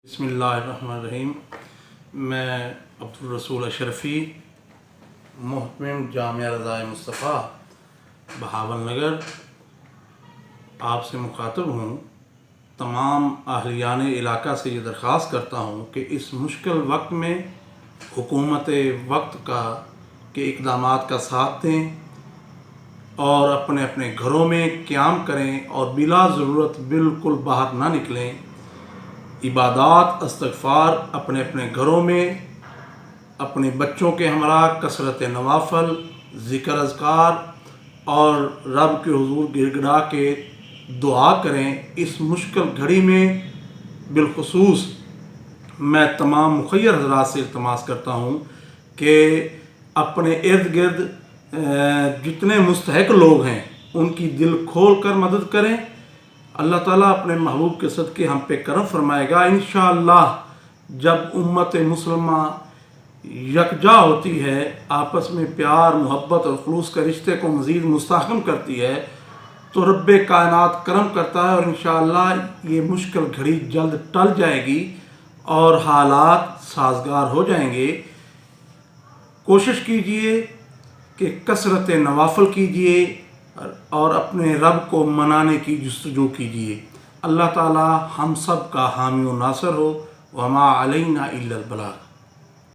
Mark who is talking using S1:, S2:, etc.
S1: बिस्मिल्लाहिर्रहमानिर्रहीम। मैं अब्दुल अशरफ़ी मुहतमिम जामिया रज़ाए मुस्तफ़ा बहावल नगर आपसे मुखातब हूँ। तमाम अहलियान इलाका से ये दरख्वास्त करता हूँ कि इस मुश्किल वक्त में हुकूमत वक्त के इक़दामात का साथ दें और अपने अपने घरों में क़याम करें और बिला ज़रूरत बिल्कुल बाहर ना निकलें। इबादत इस्तिग़फ़ार अपने अपने घरों में अपने बच्चों के हमरा कसरत नवाफ़िल ज़िक्र अज़कार और रब के हुज़ूर गिड़गिड़ा के दुआ करें। इस मुश्किल घड़ी में बिलख़ुसूस मैं तमाम मुख़य्यर हज़रात से इल्तिमास करता हूँ कि अपने इर्द गिर्द जितने मुस्तहिक़ लोग हैं उनकी दिल खोल कर मदद करें। अल्लाह ताला अपने महबूब के सदक़े हम पे करम फरमाएगा। इंशाअल्लाह जब उम्मत मुसलमा यकजा होती है, आपस में प्यार मोहब्बत और ख़ुलूस के रिश्ते को मज़ीद मुस्तहकम करती है, तो रब्बे कायनात करम करता है और इंशाअल्लाह ये मुश्किल घड़ी जल्द टल जाएगी और हालात साज़गार हो जाएंगे। कोशिश कीजिए कि कसरत नवाफ़िल कीजिए और अपने रब को मनाने की जुस्तजू कीजिए। अल्लाह ताला हम सब का हामी व नासर हो। वमा अलैना इल्लल बलाग।